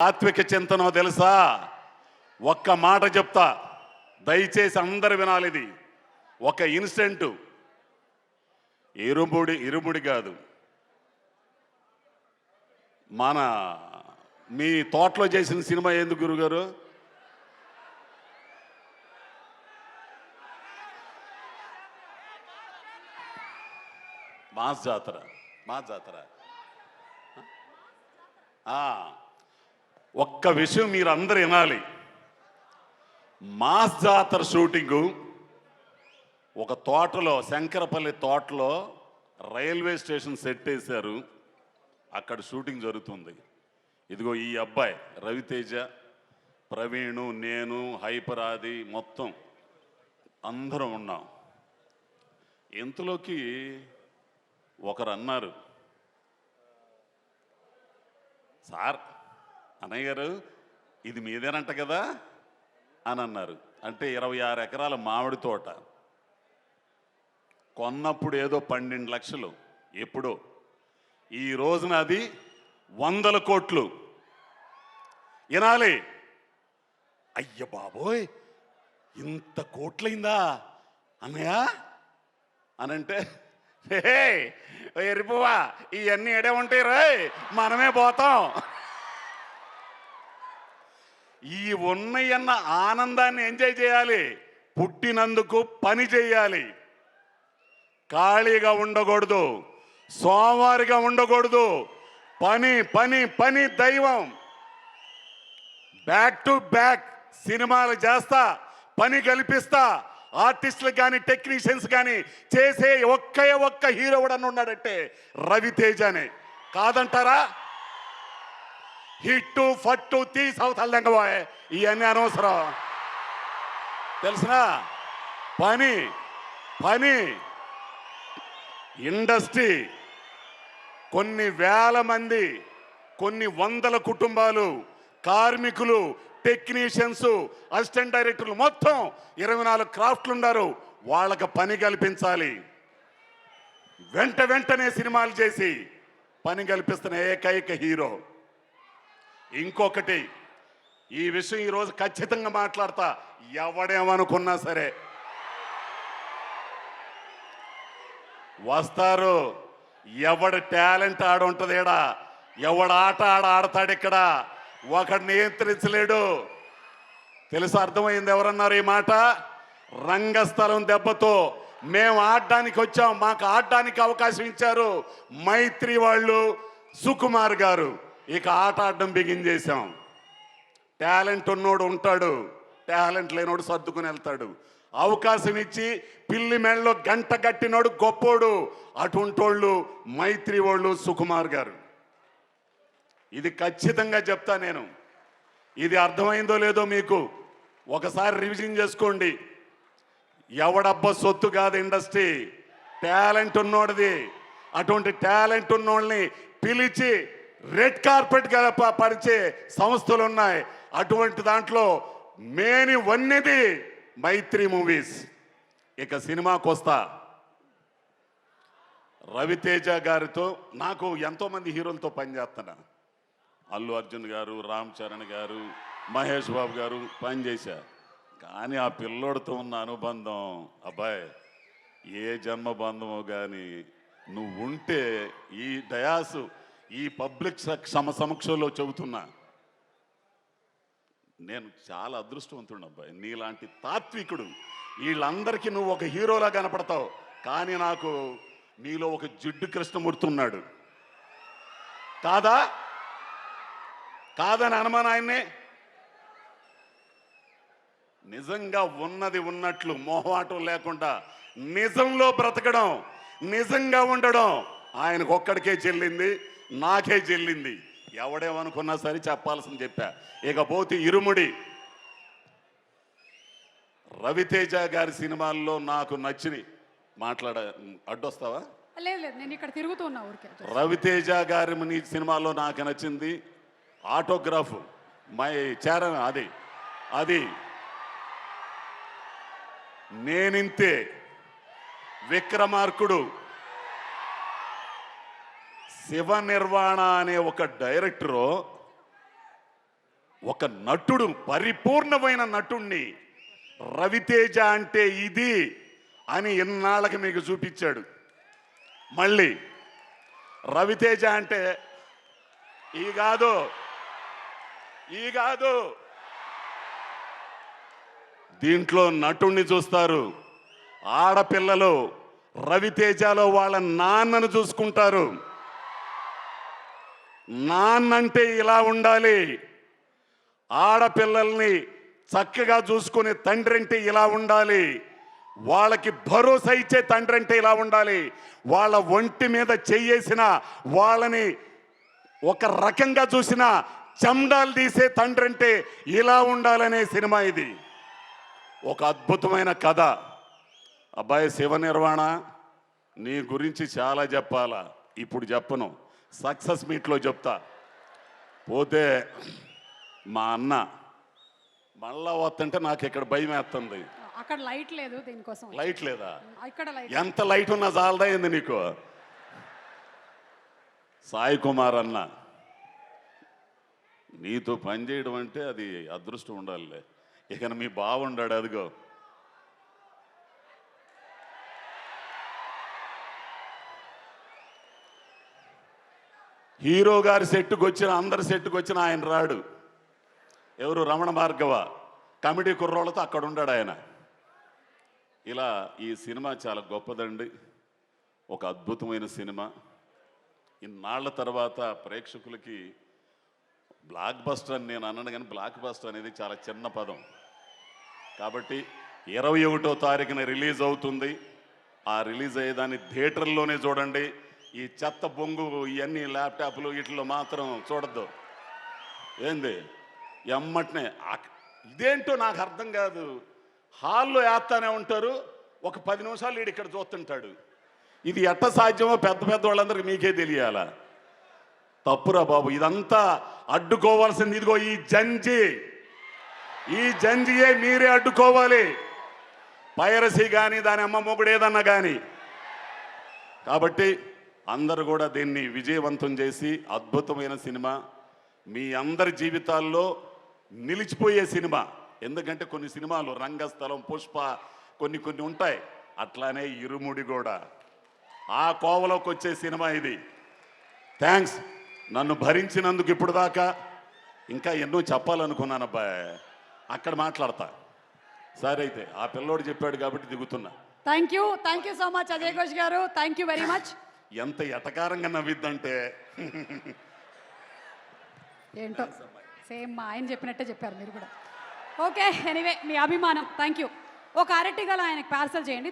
తాత్విక చింతనో తెలుసా? ఒక్క మాట చెప్తా, దయచేసి అందరు వినాలి. ఇది ఒక ఇన్సిడెంట్, ఇరుముడి కాదు, మన మీ తోటలో చేసిన సినిమా ఎందుకు గురుగారు? మాస్ జాతర. ఒక్క విషయం మీరు అందరు వినాలి. మాస్ జాతర షూటింగు ఒక తోటలో, శంకరపల్లి తోటలో రైల్వే స్టేషన్ సెట్ వేశారు. అక్కడ షూటింగ్ జరుగుతుంది. ఇదిగో ఈ అబ్బాయి రవితేజ, ప్రవీణు, నేను, హైపరాది మొత్తం అందరం ఉన్నాం. ఇంతలోకి ఒకరు అన్నారు, సార్ అన్నయ్య గారు ఇది మీదేనంట కదా అని అన్నారు. అంటే 26 ఎకరాల మామిడి తోట కొన్నప్పుడు ఏదో 12 లక్షలు, ఎప్పుడో. ఈ రోజున అది 100 కోట్లు. వినాలి. అయ్య బాబోయ్, ఇంత కోట్లయిందా అన్నయ్య అనంటే, ఎరిపోవా ఇవన్నీ ఎడే ఉంటాయి రాయ్, మనమే పోతాం. ఈ ఉన్నయన్న ఆనందాన్ని ఎంజాయ్ చేయాలి. పుట్టినందుకు పని చేయాలి. ఖాళీగా ఉండకూడదు, సోమవారిగా ఉండకూడదు. పని పని పని దైవం. బ్యాక్ టు బ్యాక్ సినిమాలు చేస్తా, పని కల్పిస్తా. ఆర్టిస్టులు కానీ టెక్నీషియన్స్ కానీ చేసే ఒక్క హీరో కూడా ఉన్నాడంటే రవితేజనే. కాదంటారా? హిట్టు ఫట్టు తీసవుతాంగ పోయే ఇవన్నీ అనవసరం. తెలిసినా పని పని ఇండస్ట్రీ కొన్ని వేల మంది, కొన్ని వందల కుటుంబాలు, కార్మికులు, టెక్నీషియన్స్, అసిస్టెంట్ డైరెక్టర్లు మొత్తం 24 క్రాఫ్ట్లు ఉన్నారు. వాళ్ళకి పని కల్పించాలి. వెంటనే సినిమాలు చేసి పని కల్పిస్తున్న ఏకైక హీరో. ఇంకొకటి, ఈ విషయం ఈరోజు ఖచ్చితంగా మాట్లాడతా. ఎవడేమనుకున్నా సరే వస్తారు. ఎవడి టాలెంట్ ఆడుంటుంది ఇక్కడ, ఎవడ ఆట ఆడతాడు ఇక్కడ, ఒకడు నియంత్రించలేడు. తెలుసు, అర్థమైంది. ఎవరన్నారు ఈ మాట? రంగస్థలం దెబ్బతో మేము ఆడడానికి వచ్చాం, మాకు ఆడడానికి అవకాశం ఇచ్చారు మైత్రి వాళ్ళు, సుకుమార్ గారు. ఇక ఆట ఆడడం బిగిన్ చేశాం. టాలెంట్ ఉన్నోడు ఉంటాడు, టాలెంట్ లేనోడు సర్దుకుని వెళ్తాడు. అవకాశం ఇచ్చి పిల్లి మెళ్ళలో గంట కట్టినోడు గొప్పోడు. అటుంటోళ్ళు మైత్రి వాళ్ళు, సుకుమార్ గారు. ఇది ఖచ్చితంగా చెప్తా నేను. ఇది అర్థమైందో లేదో మీకు ఒకసారి రివిజన్ చేసుకోండి. ఎవడబ్బ సొత్తు కాదు ఇండస్ట్రీ, టాలెంట్ ఉన్నోడిది. అటువంటి టాలెంట్ ఉన్నోళ్ళని పిలిచి రెడ్ కార్పెట్ పరిచే సంస్థలు ఉన్నాయి. అటువంటి దాంట్లో మేని వన్నెది మైత్రి మూవీస్. ఇక సినిమాకి వస్తా. రవితేజ గారితో నాకు ఎంతోమంది హీరోలతో పనిచేస్తున్నా. అల్లు అర్జున్ గారు, రామ్ చరణ్ గారు, మహేష్ బాబు గారు పనిచేశారు. కానీ ఆ పిల్లోడితో ఉన్న అనుబంధం, అబ్బాయి ఏ జన్మ బంధమో కానీ నువ్వు ఉంటే ఈ డయాసు, ఈ పబ్లిక్ సమక్షంలో చెబుతున్నా, నేను చాలా అదృష్టవంతుడు అబ్బాయి. నీలాంటి తాత్వికుడు, వీళ్ళందరికీ నువ్వు ఒక హీరోలా కనపడతావు. కానీ నాకు నీలో ఒక జిడ్డు కృష్ణమూర్తి ఉన్నాడు. కాదని అనుమానం ఆయన్నే. నిజంగా ఉన్నది ఉన్నట్లు మొహమాటం లేకుండా నిజంలో బ్రతకడం, నిజంగా ఉండడం ఆయనకు ఒక్కడికే చెల్లింది, నాకే చెల్లింది. ఎవడేమనుకున్నా సరే చెప్పాల్సింది చెప్పా. ఇకపోతే ఇరుముడి. రవితేజ గారి సినిమాల్లో నాకు నచ్చిని అడ్డొస్తావా? లేదు, నేను ఇక్కడ తిరుగుతున్నా ఊరికే. రవితేజ గారి నీ సినిమాలో నాకు నచ్చింది ఆటోగ్రాఫ్, మై చరణ్, అది నేనింతే, విక్రమార్కుడు, శివ నిర్వాణ అనే ఒక డైరెక్టరు ఒక నటుడు, పరిపూర్ణమైన నటుణ్ణి రవితేజ అంటే ఇది అని ఇన్నాళ్ళకి మీకు చూపించాడు. మళ్ళీ రవితేజ అంటే ఈ కాదు, ఈ కాదు, దీంట్లో నటుణ్ణి చూస్తారు. ఆడపిల్లలు రవితేజలో వాళ్ళ నాన్నను చూసుకుంటారు. నాన్నంటే ఇలా ఉండాలి, ఆడపిల్లల్ని చక్కగా చూసుకునే తండ్రి అంటే ఇలా ఉండాలి, వాళ్ళకి భరోసా ఇచ్చే తండ్రి అంటే ఇలా ఉండాలి, వాళ్ళ ఒంటి మీద చెయ్యేసిన వాళ్ళని ఒక రకంగా చూసిన చెండాలు తీసే తండ్రి అంటే ఇలా ఉండాలనే సినిమా ఇది. ఒక అద్భుతమైన కథ. అబ్బాయి శివ నిర్వాణ, నీ గురించి చాలా చెప్పాలా, ఇప్పుడు చెప్పను, సక్సెస్ మీట్లో చెప్తా. పోతే మా అన్న మళ్ళా వస్తుంటే నాకు ఇక్కడ భయం వేస్తుంది. అక్కడ లైట్ లేదు, దీనికోసం లైట్ లేదా? ఇక్కడ లైట్. ఎంత లైట్ ఉన్నా చాలదా ఏంది నీకు? సాయి కుమార్ అన్న, నీతో పనిచేయడం అంటే అది అదృష్టం ఉండాలిలే. ఇక మీ బావుండాడు, అదిగో హీరో గారి సెట్టుకు వచ్చిన, అందరి సెట్టుకు వచ్చిన ఆయన రాడు. ఎవరు? రమణ భార్గవ కమిటీ కుర్రోళ్ళతో అక్కడ ఉండాడు ఆయన. ఇలా ఈ సినిమా చాలా గొప్పదండి, ఒక అద్భుతమైన సినిమా. ఇన్నాళ్ల తర్వాత ప్రేక్షకులకి బ్లాక్ బస్టర్ అని నేను అన్నాను, కానీ బ్లాక్ బస్టర్ అనేది చాలా చిన్న పదం. కాబట్టి 21వ తారీఖున రిలీజ్ అవుతుంది. ఆ రిలీజ్ అయ్యేదాన్ని థియేటర్లోనే చూడండి. ఈ చెత్త బొంగు ఇవన్నీ ల్యాప్టాప్లు వీటిలో మాత్రం చూడద్దు. ఏంది ఎమ్మటనే ఇదేంటో నాకు అర్థం కాదు. హాల్లో వేస్తానే ఉంటారు, ఒక 10 నిమిషాలు వీడు ఇక్కడ చూస్తుంటాడు. ఇది ఎట్ట సాధ్యమో పెద్ద పెద్ద వాళ్ళందరికీ మీకే తెలియాలా? తప్పురా బాబు, ఇదంతా అడ్డుకోవాల్సింది ఇదిగో ఈ జంజి, ఈ జంజియే మీరే అడ్డుకోవాలి. పైరసీ కానీ దాని అమ్మ మొగుడు ఏదన్నా కానీ. కాబట్టి అందరూ కూడా దీన్ని విజయవంతం చేసి అద్భుతమైన సినిమా మీ అందరి జీవితాల్లో నిలిచిపోయే సినిమా. ఎందుకంటే కొన్ని సినిమాలు రంగస్థలం, పుష్ప కొన్ని కొన్ని ఉంటాయి, అట్లానే ఇరుముడి కూడా ఆ కోవలోకి వచ్చే సినిమా ఇది. థ్యాంక్స్ నన్ను భరించినందుకు. ఇప్పుడు దాకా ఇంకా ఎన్నో చెప్పాలనుకున్నాను అబ్బాయి, అక్కడ మాట్లాడతా. సరే అయితే ఆ పిల్లోడు చెప్పాడు కాబట్టి దిగుతున్నా. Thank you so much Ajay Ghosh గారు, థ్యాంక్ యూ వెరీ మచ్. ఎంత ఎటకారంగా నవ్విద్దంటే ఏంటో సేమ్ మా ఆయన చెప్పినట్టే చెప్పారు మీరు కూడా. ఓకే, ఎనీవే మీ అభిమానం, థ్యాంక్ యూ. ఒక అరటి గల ఆయనకి పార్సల్ చేయండి.